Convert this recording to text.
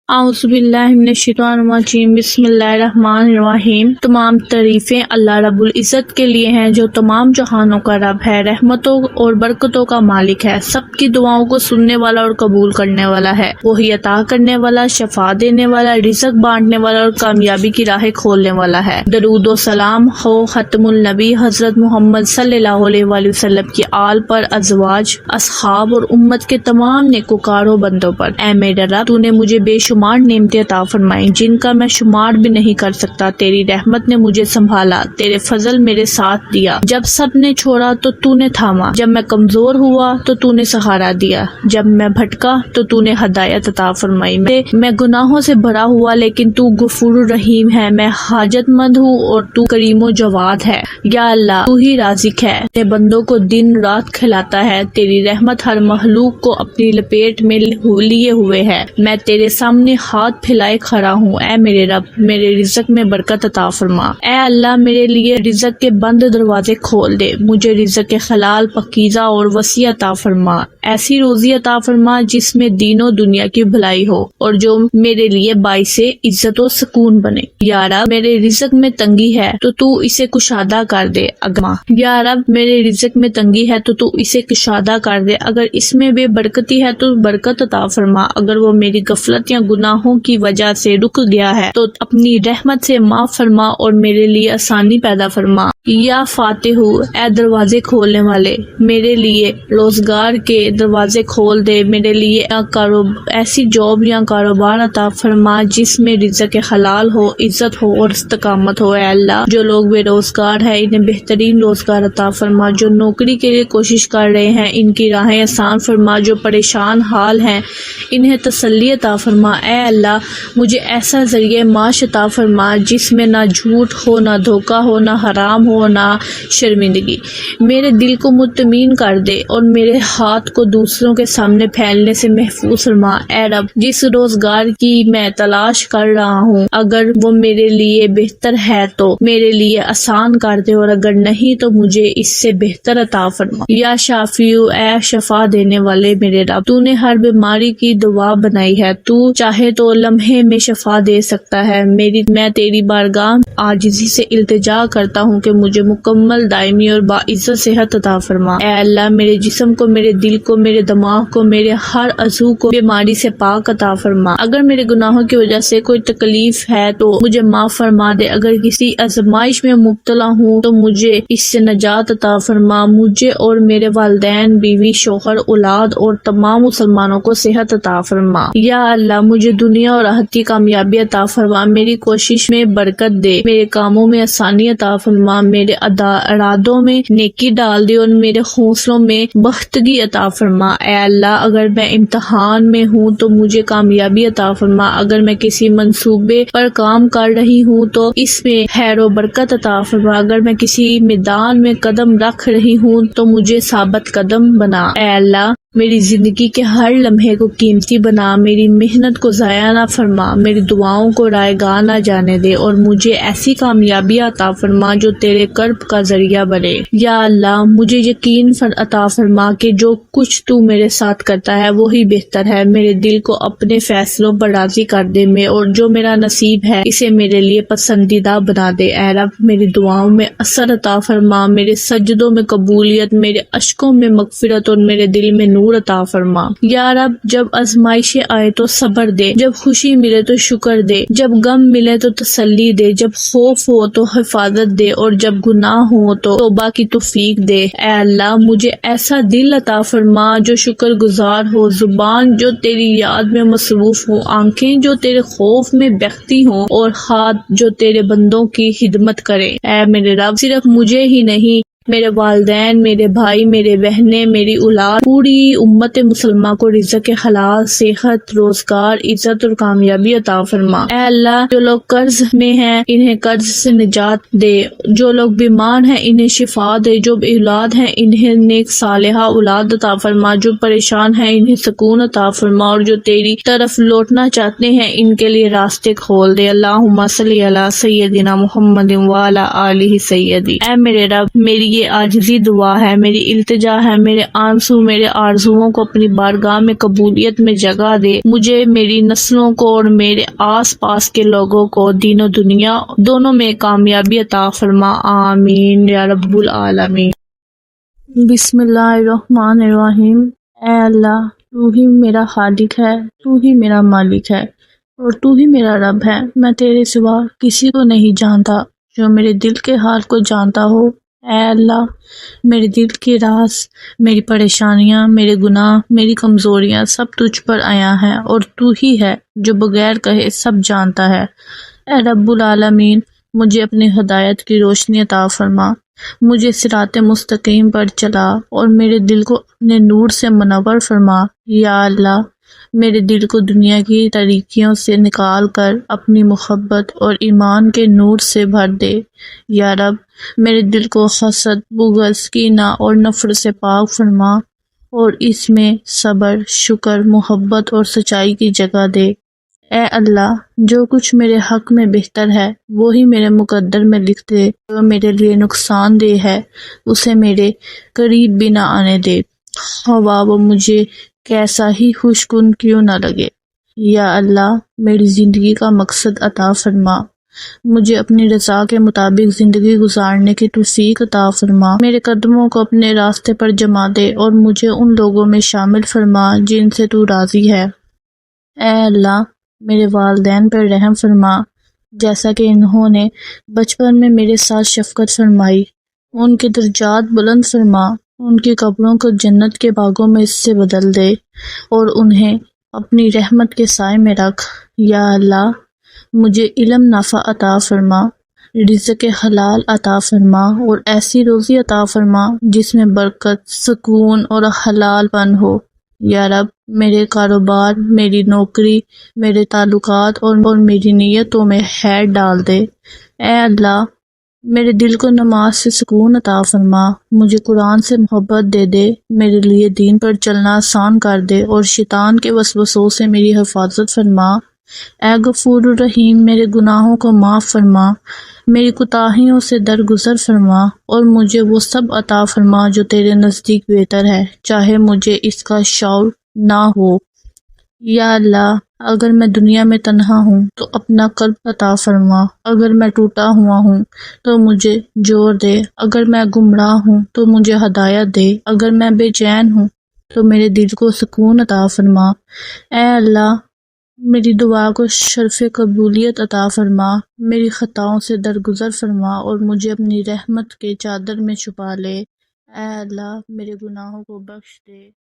اعوذ باللہ من الشیطان الرجیم، بسم اللہ الرحمن الرحیم۔ تمام تعریفیں اللہ رب العزت کے لیے ہیں جو تمام جہانوں کا رب ہے، رحمتوں اور برکتوں کا مالک ہے، سب کی دعاؤں کو سننے والا اور قبول کرنے والا ہے، وہی عطا کرنے والا، شفا دینے والا، رزق بانٹنے والا اور کامیابی کی راہیں کھولنے والا ہے۔ درود و سلام ہو ختم النبی حضرت محمد صلی اللہ علیہ وآلہ وسلم کی آل پر، ازواج، اصحاب اور امت کے تمام نیکوکاروں بندوں پر۔ اے میرے رب، تو نے مجھے بے شمار نعمتیں عطا فرمائی جن کا میں شمار بھی نہیں کر سکتا۔ تیری رحمت نے مجھے سنبھالا، تیرے فضل میرے ساتھ دیا، جب سب نے چھوڑا تو تو نے تھاما، جب میں کمزور ہوا تو تو نے سہارا دیا، جب میں بھٹکا تو تو نے ہدایت عطا فرمائی۔ میں گناہوں سے بھرا ہوا لیکن تو غفور الرحیم ہے، میں حاجت مند ہوں اور تو کریم و جواد ہے۔ یا اللہ، تو ہی رازق ہے، اپنے بندوں کو دن رات کھلاتا ہے، تیری رحمت ہر مخلوق کو اپنی لپیٹ میں لیے ہوئے ہے۔ میں تیرے سامنے ہاتھ پھیلائے کھڑا ہوں، اے میرے رب، میرے رزق میں برکت عطا فرما۔ اے اللہ، میرے لیے رزق کے بند دروازے کھول دے، مجھے رزق حلال، پاکیزہ اور وسیع عطا فرما۔ ایسی روزی عطا فرما جس میں دین و دنیا کی بھلائی ہو اور جو میرے لیے باعث عزت و سکون بنے۔ یا رب، میرے رزق میں تنگی ہے تو اسے کشادہ کر دے۔ یا رب، میرے رزق میں تنگی ہے تو اسے کشادہ کر دے، اگر اس میں بے برکتی ہے تو برکت عطا فرما، اگر وہ میری غفلت یا گناہوں کی وجہ سے رک گیا ہے تو اپنی رحمت سے معاف فرما اور میرے لیے آسانی پیدا فرما۔ یا فاتح، اے دروازے کھولنے والے، میرے لیے روزگار کے دروازے کھول دے، میرے لیے ایسی جاب یا کاروبار عطا فرما جس میں رزق حلال ہو، عزت ہو اور استقامت ہو۔ اے اللہ، جو لوگ بے روزگار ہیں انہیں بہترین روزگار عطا فرما، جو نوکری کے لیے کوشش کر رہے ہیں ان کی راہیں آسان فرما، جو پریشان حال ہیں انہیں تسلی عطا فرما۔ اے اللہ، مجھے ایسا ذریعہ معاش عطا فرما جس میں نہ جھوٹ ہو، نہ دھوکہ ہو، نہ حرام ہو، نہ شرمندگی۔ میرے دل کو مطمئن کر دے اور میرے ہاتھ کو دوسروں کے سامنے پھیلنے سے محفوظ فرما۔ اے رب، جس روزگار کی میں تلاش کر رہا ہوں اگر وہ میرے لیے بہتر ہے تو میرے لیے آسان کر دے، اور اگر نہیں تو مجھے اس سے بہتر عطا فرما۔ یا شافیو، اے شفا دینے والے میرے رب، تو نے ہر بیماری کی دوا بنائی ہے، تو چاہے تو لمحے میں شفا دے سکتا ہے۔ میں تیری بارگاہ عاجزی سے التجا کرتا ہوں کہ مجھے مکمل، دائمی اور باعزت صحت عطا فرما۔ اے اللہ، میرے جسم کو، میرے دل کو، میرے دماغ کو، میرے ہر عضو کو بیماری سے پاک عطا فرما۔ اگر میرے گناہوں کی وجہ سے کوئی تکلیف ہے تو مجھے معاف فرما دے، اگر کسی آزمائش میں مبتلا ہوں تو مجھے اس سے نجات عطا فرما۔ مجھے اور میرے والدین، بیوی، شوہر، اولاد اور تمام مسلمانوں کو صحت عطا فرما۔ یا اللہ، مجھے دنیا اور آخرتی کامیابی عطا فرما، میری کوشش میں برکت دے، میرے کاموں میں آسانی عطا فرما، میرے ارادوں میں نیکی ڈال دے اور میرے حوصلوں میں بختگی عطا فرما۔ اے اللہ، اگر میں امتحان میں ہوں تو مجھے کامیابی عطا فرما، اگر میں کسی منصوبے پر کام کر رہی ہوں تو اس میں خیر و برکت عطا فرما، اگر میں کسی میدان میں قدم رکھ رہی ہوں تو مجھے ثابت قدم بنا۔ اے اللہ، میری زندگی کے ہر لمحے کو قیمتی بنا، میری محنت کو ضائع نہ فرما، میری دعاؤں کو رائے گاہ نہ جانے دے اور مجھے ایسی کامیابی عطا فرما جو تیرے کرب کا ذریعہ بنے۔ یا اللہ، مجھے یقین عطا فرما کہ جو کچھ تو میرے ساتھ کرتا ہے وہی بہتر ہے، میرے دل کو اپنے فیصلوں پر راضی کر دے اور جو میرا نصیب ہے اسے میرے لیے پسندیدہ بنا دے۔ اے رب، میری دعاؤں میں اثر عطا فرما، میرے سجدوں میں قبولیت، میرے اشکوں میں مغفرت اور میرے دل میں نور عطا فرما۔ یا رب، جب آزمائشیں آئے تو صبر دے، جب خوشی ملے تو شکر دے، جب غم ملے تو تسلی دے، جب خوف ہو تو حفاظت دے اور جب گناہ ہو تو توبہ کی توفیق دے۔ اے اللہ، مجھے ایسا دل عطا فرما جو شکر گزار ہو، زبان جو تیری یاد میں مصروف ہو، آنکھیں جو تیرے خوف میں بہتی ہوں اور ہاتھ جو تیرے بندوں کی خدمت کرے۔ اے میرے رب، صرف مجھے ہی نہیں، میرے والدین، میرے بھائی، میرے بہنیں، میری اولاد، پوری امت مسلمہ کو رزق حلال، صحت، روزگار، عزت اور کامیابی عطا فرما۔ اے اللہ، جو لوگ قرض میں ہیں انہیں قرض سے نجات دے، جو لوگ بیمار ہیں انہیں شفا دے، جو اولاد ہیں انہیں نیک صالحہ اولاد عطا فرما، جو پریشان ہیں انہیں سکون عطا فرما، اور جو تیری طرف لوٹنا چاہتے ہیں ان کے لیے راستے کھول دے۔ اللہم صلی علی سیدنا محمد وعلی آلہ سیدی۔ اے میرے رب، میری یہ عاجزی دعا ہے، میری التجا ہے، میرے آنسو میرے آرزوؤں کو اپنی بارگاہ میں قبولیت میں جگہ دے، مجھے، میری نسلوں کو اور میرے آس پاس کے لوگوں کو دین و دنیا دونوں میں کامیابی عطا فرما، آمین یا رب العالمین۔ بسم اللہ الرحمن الرحیم۔ اے اللہ، تو ہی میرا خالق ہے، تو ہی میرا مالک ہے اور تو ہی میرا رب ہے۔ میں تیرے سوا کسی کو نہیں جانتا جو میرے دل کے حال کو جانتا ہو۔ اے اللہ، میرے دل کے راز، میری پریشانیاں، میرے گناہ، میری کمزوریاں سب تجھ پر آیا ہیں اور تو ہی ہے جو بغیر کہے سب جانتا ہے۔ اے رب العالمین، مجھے اپنی ہدایت کی روشنی عطا فرما، مجھے صراط مستقیم پر چلا اور میرے دل کو اپنے نور سے منور فرما۔ یا اللہ، میرے دل کو دنیا کی طریقیوں سے نکال کر اپنی محبت اور ایمان کے نور سے بھر دے۔ یا رب، میرے دل کو حسد، بغض، کینہ اور نفرت سے پاک فرما اور اس میں صبر، شکر، محبت اور سچائی کی جگہ دے۔ اے اللہ، جو کچھ میرے حق میں بہتر ہے وہی میرے مقدر میں لکھ دے، جو میرے لیے نقصان دہ ہے اسے میرے قریب بھی نہ آنے دے، ہوا وہ مجھے کیسا ہی خوشگن کیوں نہ لگے۔ یا اللہ، میری زندگی کا مقصد عطا فرما، مجھے اپنی رضا کے مطابق زندگی گزارنے کی توفیق عطا فرما، میرے قدموں کو اپنے راستے پر جما دے اور مجھے ان لوگوں میں شامل فرما جن سے تو راضی ہے۔ اے اللہ، میرے والدین پر رحم فرما، جیسا کہ انہوں نے بچپن میں میرے ساتھ شفقت فرمائی، ان کے درجات بلند فرما، ان کی قبروں کو جنت کے باغوں میں اس سے بدل دے اور انہیں اپنی رحمت کے سائے میں رکھ۔ یا اللہ، مجھے علم نافع عطا فرما، رزق حلال عطا فرما اور ایسی روزی عطا فرما جس میں برکت، سکون اور حلال پن ہو۔ یا رب، میرے کاروبار، میری نوکری، میرے تعلقات اور میری نیتوں میں خیر ڈال دے۔ اے اللہ، میرے دل کو نماز سے سکون عطا فرما، مجھے قرآن سے محبت دے دے، میرے لیے دین پر چلنا آسان کر دے اور شیطان کے وسوسوں سے میری حفاظت فرما۔ اے غفور الرحیم، میرے گناہوں کو معاف فرما، میری کوتاہیوں سے درگزر فرما اور مجھے وہ سب عطا فرما جو تیرے نزدیک بہتر ہے، چاہے مجھے اس کا شعور نہ ہو۔ یا اللہ، اگر میں دنیا میں تنہا ہوں تو اپنا قلب عطا فرما، اگر میں ٹوٹا ہوا ہوں تو مجھے جوڑ دے، اگر میں گمراہ ہوں تو مجھے ہدایت دے، اگر میں بے چین ہوں تو میرے دل کو سکون عطا فرما۔ اے اللہ، میری دعا کو شرف قبولیت عطا فرما، میری خطاؤں سے درگزر فرما اور مجھے اپنی رحمت کے چادر میں چھپا لے۔ اے اللہ، میرے گناہوں کو بخش دے۔